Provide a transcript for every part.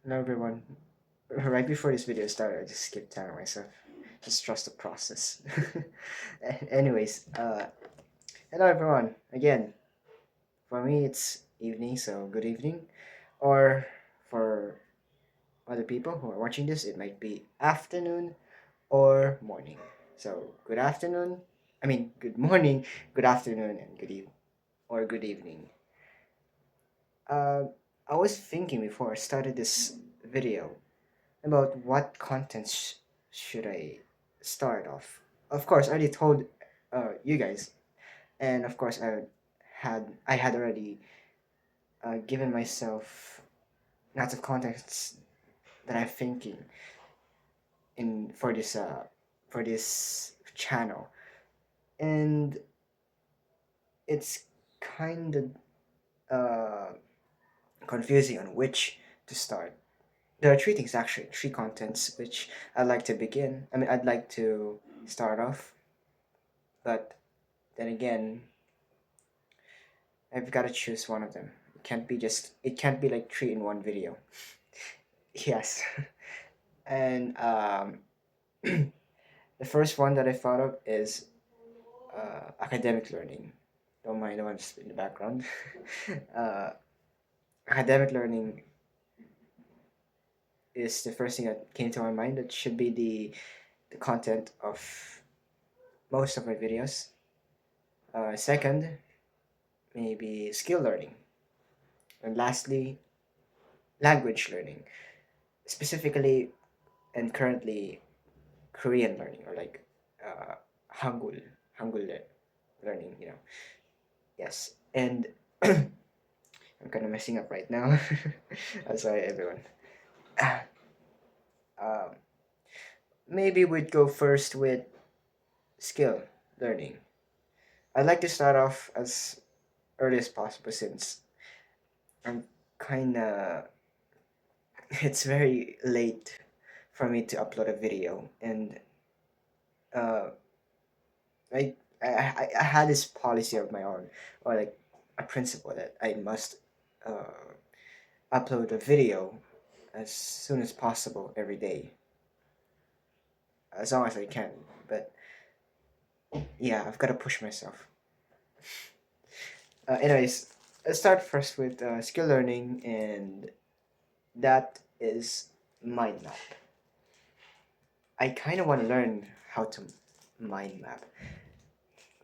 Hello everyone. Right before this video started, I just skipped telling myself. Just trust the process. Anyways, hello everyone. Again, for me it's evening, so good evening. Or for other people who are watching this, it might be afternoon or morning. So good afternoon. Good morning, good afternoon, and good evening. Uh, I was thinking before I started this video about what content should I start off. Of course, I already told you guys, and of course, I had already given myself lots of contexts that I'm thinking in for this channel, and it's kind of uh, confusing on which to start. There are three things actually, three contents which I'd like to begin. I'd like to start off, but then again, I've got to choose one of them. It can't be like three in one video. Yes. And the first one that I thought of is academic learning. Don't mind the ones in the background. uh, Academic learning is the first thing that came to my mind. That should be the content of most of my videos. Second, maybe skill learning. And lastly, language learning. Specifically and currently Korean learning or like uh, Hangul, learning, you know. Yes. And I'm kind of messing up right now. I'm sorry, everyone. um, Maybe we'd go first with skill learning. I'd like to start off as early as possible since I'm kind of, it's very late for me to upload a video. And uh, I had this policy of my own, or like a principle that I must uh, upload a video as soon as possible every day, as long as I can. But yeah, I've got to push myself. Anyways, let's start first with skill learning, and that is mind map. I kind of want to learn how to mind map.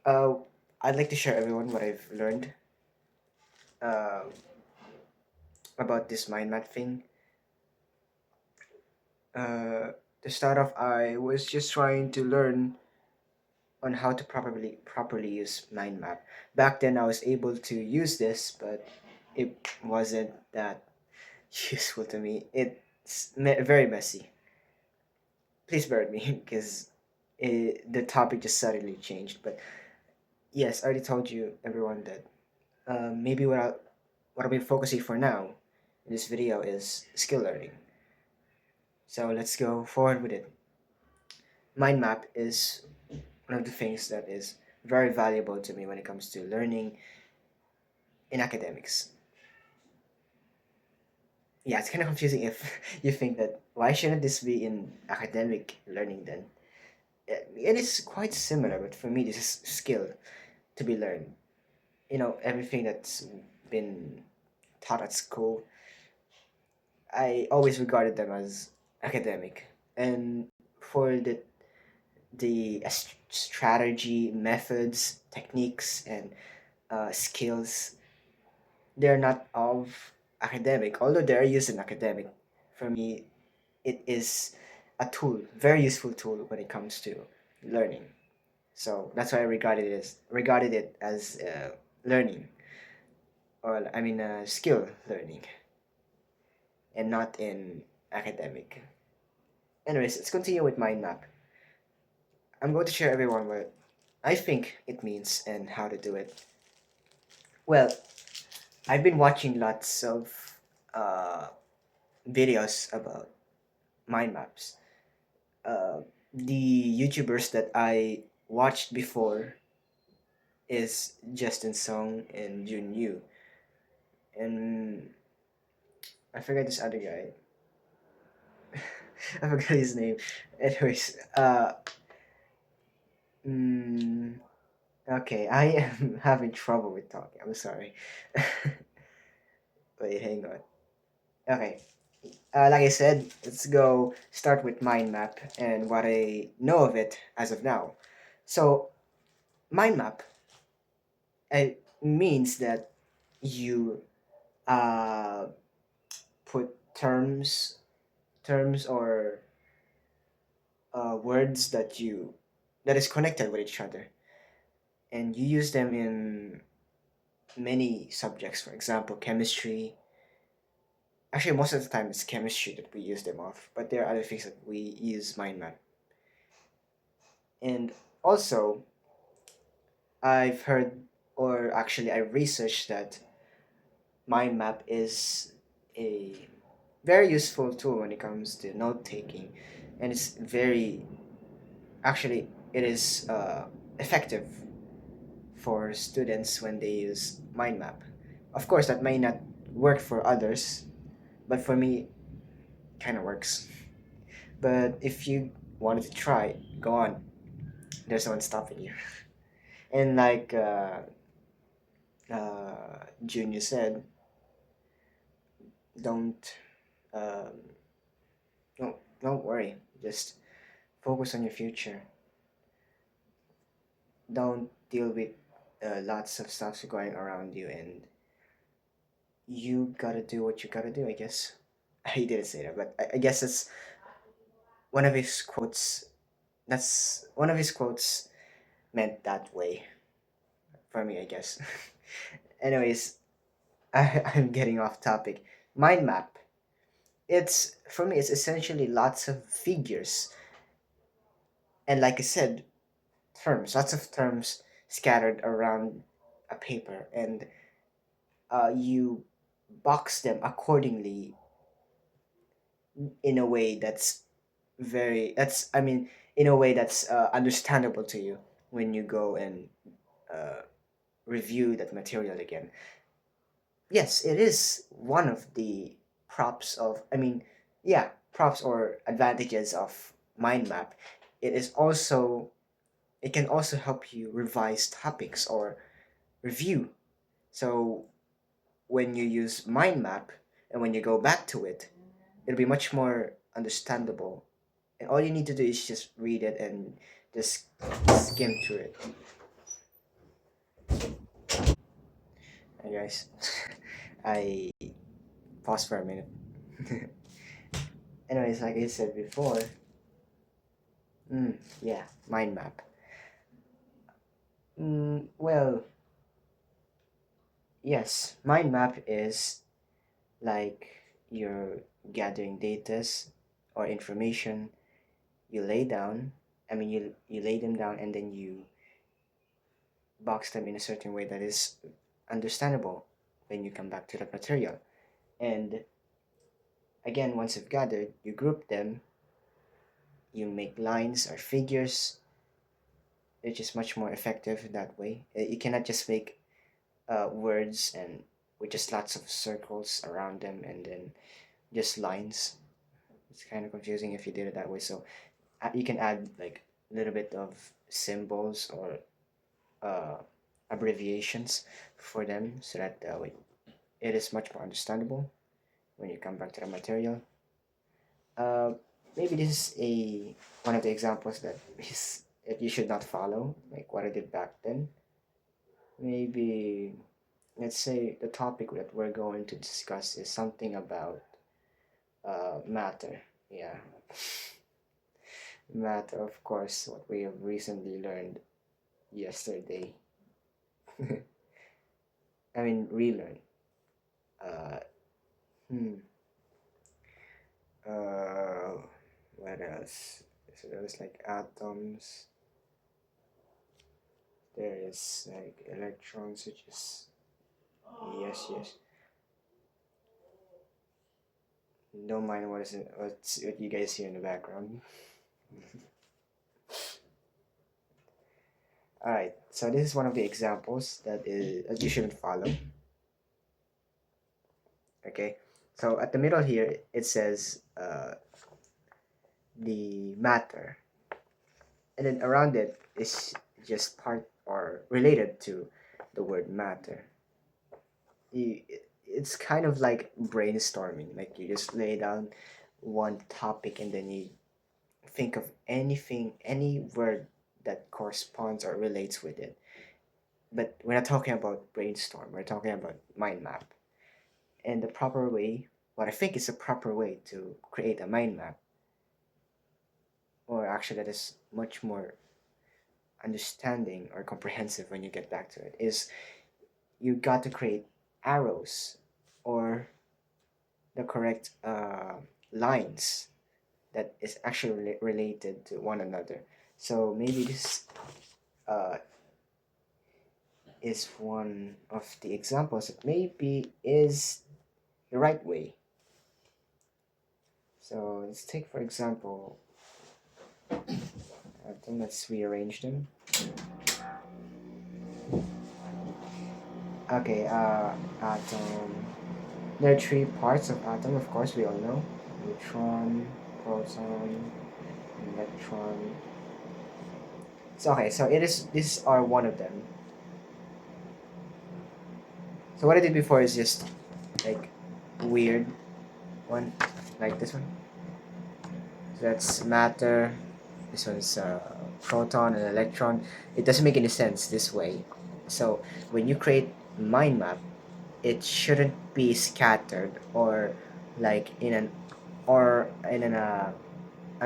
Uh, I'd like to share everyone what I've learned uh, about this mind map thing. uh, to start off, I was just trying to learn on how to properly use mind map. Back then, I was able to use this, but it wasn't that useful to me. Very messy. Please bear with me because the topic just suddenly changed. But yes, I already told you everyone that maybe what I'll be focusing for now in this video is skill learning. So let's go forward with it. Mind map is one of the things that is very valuable to me when it comes to learning in academics. Yeah, it's kind of confusing if you think that why shouldn't this be in academic learning then? It is quite similar, but for me, this is skill to be learned. You know, everything that's been taught at school, I always regarded them as academic. And for the strategy, methods, techniques, and skills, they're not of academic, although they're used in academic. For me, it is a tool, very useful tool when it comes to learning. So that's why I regarded it as learning, or skill learning, and not in academic. Anyways, let's continue with mind map. I'm going to share everyone what I think it means and how to do it. Well, I've been watching lots of uh, videos about mind maps. Uh, the YouTubers that I watched before is Justin Song and Jun Yu, and I forget this other guy. I forgot his name. Anyways, mm, okay, I am having trouble with talking. I'm sorry. Wait, hang on. Okay, like I said, let's go start with mind map and what I know of it as of now. So, mind map means that you uh, put terms or words that is connected with each other, and you use them in many subjects. For example, chemistry. Actually, most of the time it's chemistry that we use them off, but there are other things that we use mind map. And also, I've heard, or actually, I researched that mind map is a very useful tool when it comes to note taking, and it's very actually it is effective for students when they use mind map. Of course, that may not work for others, but for me, kind of works. But if you wanted to try, go on. There's no one stopping you. And like Junior said, don't um, don't worry. Just focus on your future. Don't deal with lots of stuff going around you, and you gotta do what you gotta do. I guess he didn't say that, but I guess that's one of his quotes. That's one of his quotes meant that way for me, I guess. Anyways, I'm getting off topic. Mind map. It's for me. It's essentially lots of figures, and like I said, terms. Lots of terms scattered around a paper, and you box them accordingly in a way that's very. That's I mean, in a way that's understandable to you when you go and uh, review that material again. Yes, it is one of the props of, I mean, yeah, props or advantages of mind map. It is also, it can also help you revise topics or review. So when you use mind map and when you go back to it, it'll be much more understandable. And all you need to do is just read it and just skim through it. Hey guys, I paused for a minute. Anyways, like I said before, yeah, mind map. Well, yes, mind map is like you're gathering datas or information. You lay down. I mean, you lay them down and then you box them in a certain way that is understandable when you come back to the material. And again, once you've gathered, you group them. You make lines or figures, which is much more effective that way. You cannot just make words and with just lots of circles around them and then just lines. It's kind of confusing if you did it that way. So you can add like a little bit of symbols or uh, abbreviations for them so that it is much more understandable when you come back to the material. Uh, Maybe this is a one of the examples that you should not follow, like what I did back then. Maybe let's say the topic that we're going to discuss is something about matter. Yeah, matter, of course, what we have recently learned yesterday. I mean, relearn. Uh, hmm. Uh, what else? So there's like atoms. There is like electrons, which is yes, yes. Don't mind what you guys hear in the background. All right. So this is one of the examples that you shouldn't follow. Okay. So at the middle here, it says the matter, and then around it is just part or related to the word matter. It's kind of like brainstorming. Like you just lay down one topic and then you think of anything, any word that corresponds or relates with it. But we're not talking about brainstorm. We're talking about mind map. And the proper way, what I think is the proper way to create a mind map, or actually that is much more understanding or comprehensive when you get back to it, is you got to create arrows or the correct lines that is actually related to one another. So maybe this uh, is one of the examples that maybe is the right way. So let's take for example, I think let's rearrange them. Okay, atom. There are three parts of atom, of course, we all know: neutron, proton, electron. So okay, so it is. These are one of them. So what I did before is just like weird one, like this one. So that's matter. This one's proton and electron. It doesn't make any sense this way. So when you create mind map, it shouldn't be scattered or like in an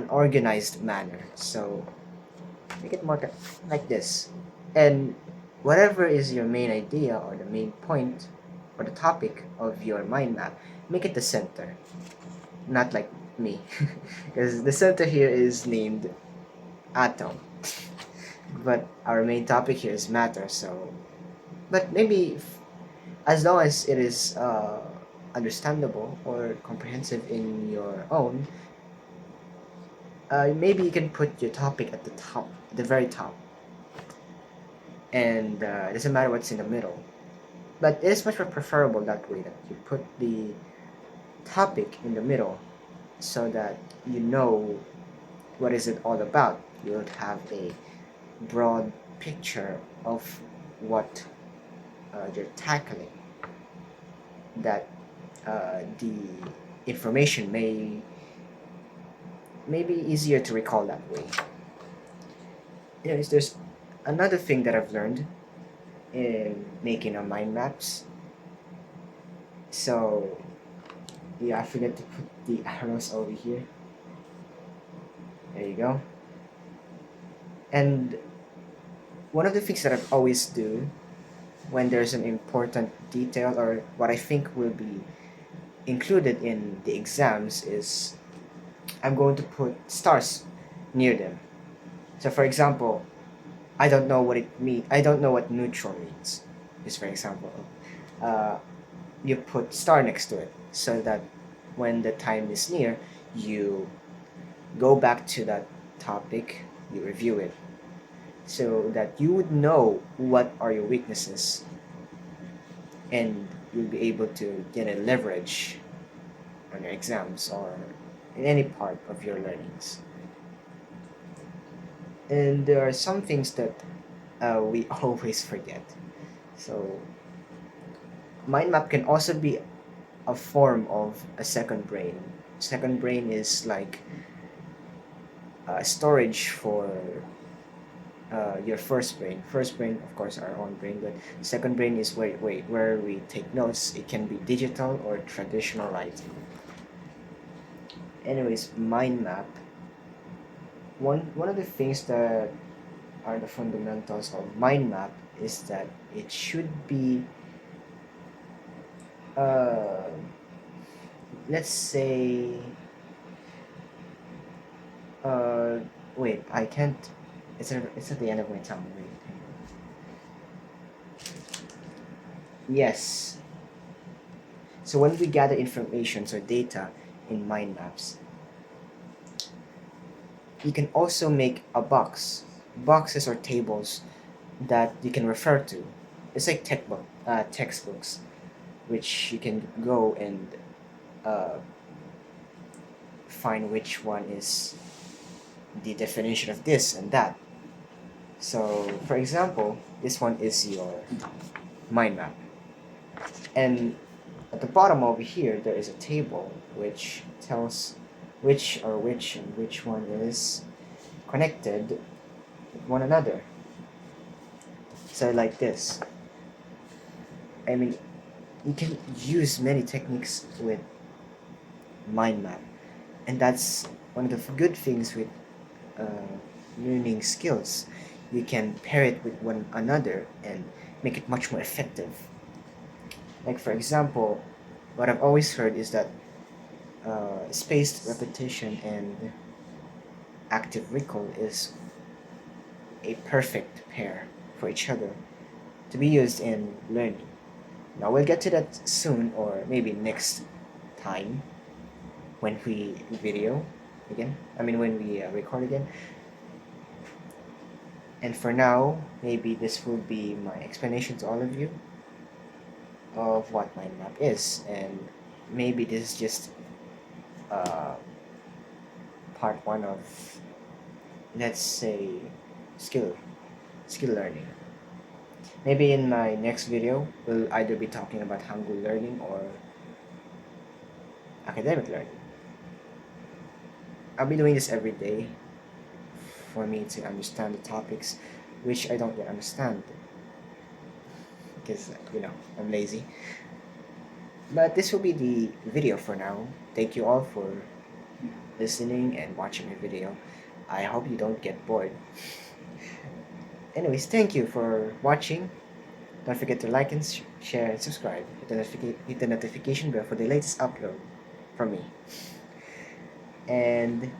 organized manner. So make it more like this, and whatever is your main idea or the main point or the topic of your mind map, make it the center, not like me, because the center here is named atom, but our main topic here is matter. So, but maybe as long as it is understandable or comprehensive in your own, maybe you can put your topic at the top, the very top, and it doesn't matter what's in the middle. But it is much more preferable that way, that you put the topic in the middle so that you know what is it all about. You would have a broad picture of what you're tackling, that the information may be easier to recall that way. Anyways, there's another thing that I've learned in making our mind maps. So yeah, I forget to put the arrows over here. There you go. And one of the things that I've always do when there's an important detail or what I think will be included in the exams is I'm going to put stars near them. So for example, I don't know what it means. I don't know what neutral means. Just for example, uh, you put star next to it so that when the time is near, you go back to that topic, you review it, so that you would know what are your weaknesses and you'll be able to get a leverage on your exams or in any part of your learnings. And there are some things that we always forget. So mind map can also be a form of a second brain. Second brain is like storage for your first brain. First brain, of course, our own brain, but second brain is where we take notes. It can be digital or traditional writing. Anyways, mind map. One of the things that are the fundamentals of mind map is that it should be, uh, let's say, uh, wait, I can't. It's at the end of my tongue. Wait. Yes. So when we gather information or data in mind maps, you can also make a boxes or tables that you can refer to. It's like textbooks, which you can go and uh, find which one is the definition of this and that. So, for example, this one is your mind map. And at the bottom over here, there is a table which tells which and which one is connected with one another. So like this. I mean, you can use many techniques with mind map, and that's one of the good things with uh, learning skills. You can pair it with one another and make it much more effective. Like for example, what I've always heard is that spaced repetition and active recall is a perfect pair for each other to be used in learning. Now we'll get to that soon, or maybe next time when we video again. I mean, when we record again. And for now, maybe this will be my explanation to all of you of what mind map is, and maybe this is just uh, part one of, let's say, skill skill learning. Maybe in my next video, we'll either be talking about Hangul learning or academic learning. I'll be doing this every day for me to understand the topics which I don't yet understand because, I'm lazy. But this will be the video for now. Thank you all for listening and watching my video. I hope you don't get bored. Anyways, thank you for watching. Don't forget to like and share and subscribe. Hit the notification bell for the latest upload from me. And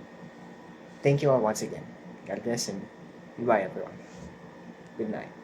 thank you all once again. God bless and goodbye, everyone. Good night.